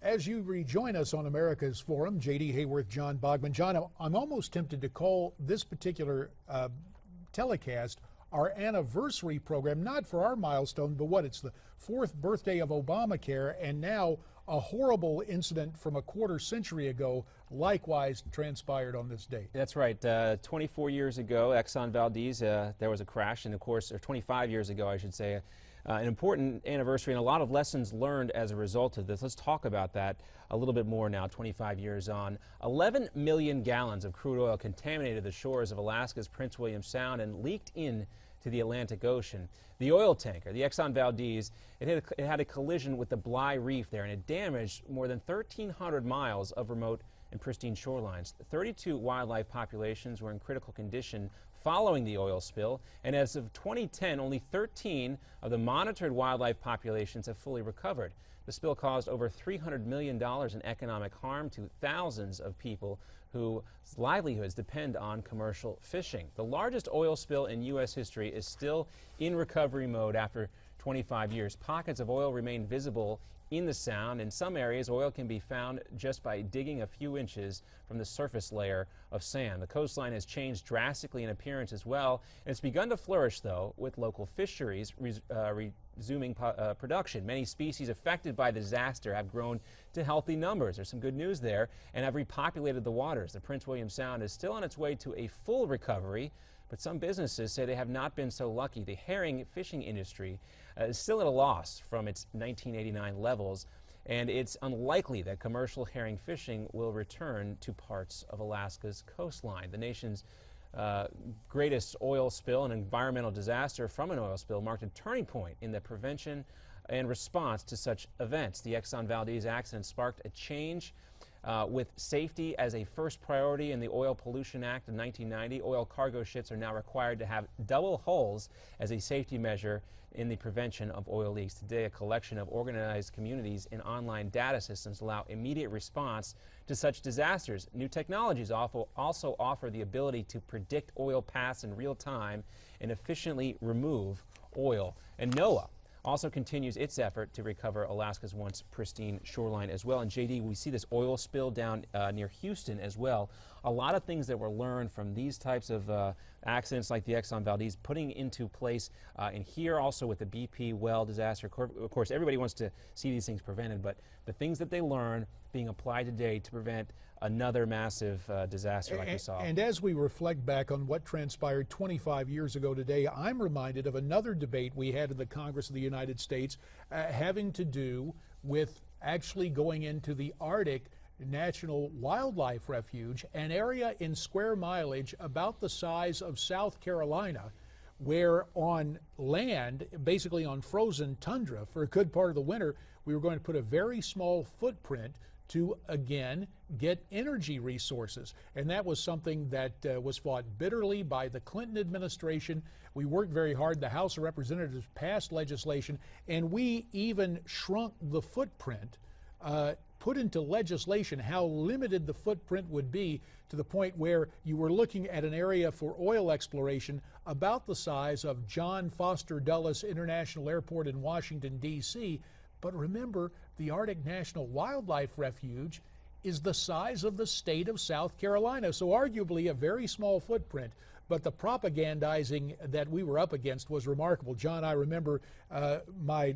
as you rejoin us on America's Forum, J.D. Hayworth, John Bogman. John, I'm almost tempted to call this particular telecast our anniversary program, not for our milestone, but what, it's the 4th birthday of Obamacare, and now a horrible incident from a quarter century ago likewise transpired on this date. That's right. 24 years ago, Exxon Valdez, there was a crash, and of course, or 25 years ago, I should say, an important anniversary and a lot of lessons learned as a result of this. Let's talk about that a little bit more now, 25 years on. 11 million gallons of crude oil contaminated the shores of Alaska's Prince William Sound and leaked in to the Atlantic Ocean. The oil tanker, the Exxon Valdez, it had a collision with the Bly Reef there, and it damaged more than 1,300 miles of remote and pristine shorelines. 32 wildlife populations were in critical condition following the oil spill, and as of 2010, only 13 of the monitored wildlife populations have fully recovered. The spill caused over $300 million in economic harm to thousands of people whose livelihoods depend on commercial fishing. The largest oil spill in U.S. history is still in recovery mode after 25 years. Pockets of oil remain visible in the Sound. In some areas, oil can be found just by digging a few inches from the surface layer of sand. The coastline has changed drastically in appearance as well, and it's begun to flourish, though, with local fisheries resuming production. Many species affected by the disaster have grown to healthy numbers. There's some good news there, and have repopulated the waters. The Prince William Sound is still on its way to a full recovery, but some businesses say they have not been so lucky. The herring fishing industry is still at a loss from its 1989 levels, and it's unlikely that commercial herring fishing will return to parts of Alaska's coastline. The nation's greatest oil spill, an environmental disaster from an oil spill, marked a turning point in the prevention and response to such events. The Exxon Valdez accident sparked a change with safety as a first priority in the Oil Pollution Act of 1990. Oil cargo ships are now required to have double hulls as a safety measure in the prevention of oil leaks. Today, a collection of organized communities and online data systems allow immediate response to such disasters. New technologies also offer the ability to predict oil paths in real time and efficiently remove oil. And NOAA also continues its effort to recover Alaska's once pristine shoreline as well. And JD, we see this oil spill down near Houston as well. A lot of things that were learned from these types of accidents like the Exxon Valdez putting into place in here also with the BP well disaster. Of course, everybody wants to see these things prevented, but the things that they learn being applied today to prevent another massive disaster like we saw. And as we reflect back on what transpired 25 years ago today, I'm reminded of another debate we had in the Congress of the United States having to do with actually going into the Arctic National Wildlife Refuge, an area in square mileage about the size of South Carolina, where on land, basically on frozen tundra for a good part of the winter, we were going to put a very small footprint to, again, get energy resources. And that was something that was fought bitterly by the Clinton administration. We worked very hard. The House of Representatives passed legislation, and we even shrunk the footprint, put into legislation how limited the footprint would be, to the point where you were looking at an area for oil exploration about the size of John Foster Dulles International Airport in Washington, D.C. But remember, the Arctic National Wildlife Refuge is the size of the state of South Carolina, so arguably a very small footprint. But the propagandizing that we were up against was remarkable. John, I remember my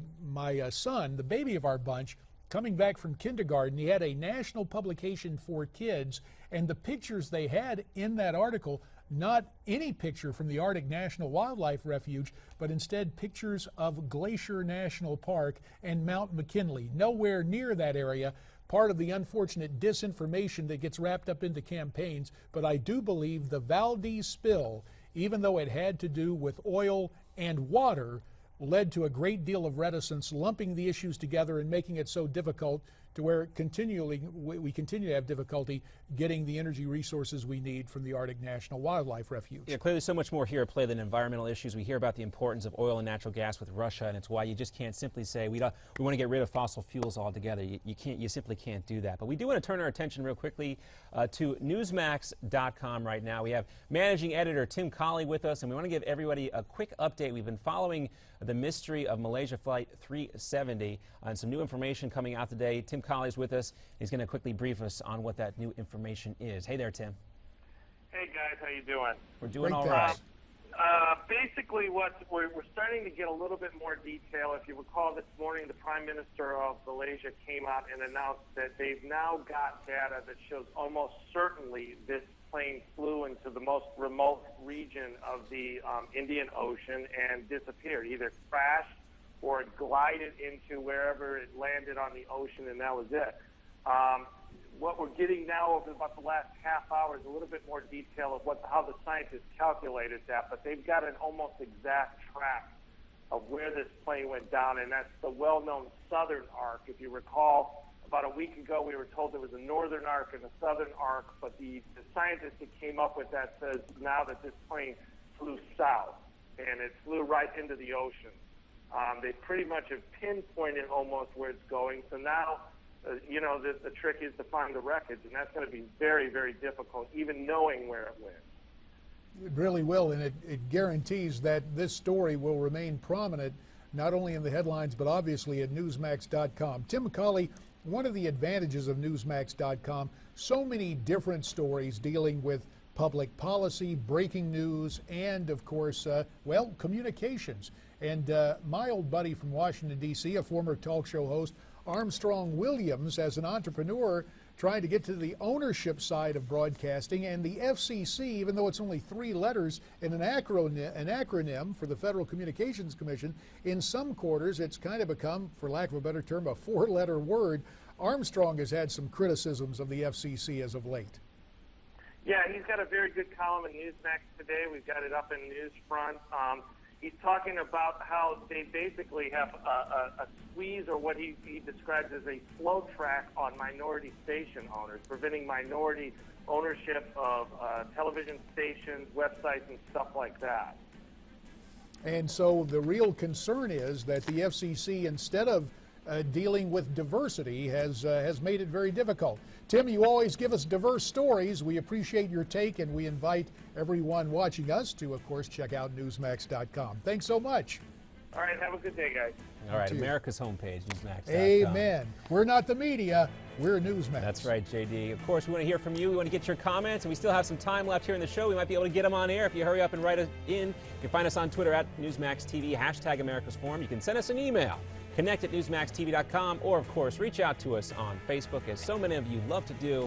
son, the baby of our bunch, coming back from kindergarten. He had a national publication for kids, and the pictures they had in that article, not any picture from the Arctic National Wildlife Refuge, but instead pictures of Glacier National Park and Mount McKinley. Nowhere near that area. Part of the unfortunate disinformation that gets wrapped up into campaigns. But I do believe the Valdez spill, even though it had to do with oil and water, led to a great deal of reticence, lumping the issues together and making it so difficult to where we continue to have difficulty getting the energy resources we need from the Arctic National Wildlife Refuge. Yeah, clearly so much more here at play than environmental issues. We hear about the importance of oil and natural gas with Russia, and it's why you just can't simply say we want to get rid of fossil fuels altogether. You simply can't do that. But we do want to turn our attention real quickly to Newsmax.com right now. We have managing editor Tim Colley with us, and we want to give everybody a quick update. We've been following the mystery of Malaysia Flight 370 and some new information coming out today. Tim Tim Colley's with us. He's going to quickly brief us on what that new information is. Hey there, Tim. Hey guys, how you doing? We're doing Great, all thanks. right. Basically, what we're starting to get a little bit more detail. If you recall, this morning the Prime Minister of Malaysia came out and announced that they've now got data that shows almost certainly this plane flew into the most remote region of the Indian Ocean and disappeared, either crashed or it glided into wherever it landed on the ocean, and that was it. What we're getting now over about the last half hour is a little bit more detail of how the scientists calculated that, but they've got an almost exact track of where this plane went down, and that's the well-known southern arc. If you recall, about a week ago we were told there was a northern arc and a southern arc, but the scientist that came up with that says now that this plane flew south, and it flew right into the ocean. They pretty much have pinpointed almost where it's going, so now the trick is to find the wreckage, and that's going to be very, very difficult, even knowing where it went. It really will, and it guarantees that this story will remain prominent, not only in the headlines, but obviously at Newsmax.com. Tim Colley, one of the advantages of Newsmax.com, so many different stories dealing with public policy, breaking news, and of course, communications. And my old buddy from Washington, D.C., a former talk show host, Armstrong Williams, as an entrepreneur trying to get to the ownership side of broadcasting, and the FCC, even though it's only 3 letters in an acronym for the Federal Communications Commission, in some quarters it's kind of become, for lack of a better term, a 4-letter word. Armstrong has had some criticisms of the FCC as of late. Yeah, he's got a very good column in Newsmax today. We've got it up in Newsfront. He's talking about how they basically have a squeeze, or what he describes as a slow track on minority station owners, preventing minority ownership of television stations, websites, and stuff like that. And so the real concern is that the FCC, instead of dealing with diversity, has made it very difficult. Tim, you always give us diverse stories. We appreciate your take, and we invite everyone watching us to, of course, check out Newsmax.com. Thanks so much. All right, have a good day, guys. All right, America's homepage, Newsmax.com. Amen. We're not the media, we're Newsmax. That's right, JD. Of course, we want to hear from you. We want to get your comments, and we still have some time left here in the show. We might be able to get them on air if you hurry up and write it in. You can find us on Twitter at NewsmaxTV, hashtag America's Forum. You can send us an email, connect at newsmaxtv.com, or, of course, reach out to us on Facebook, as so many of you love to do.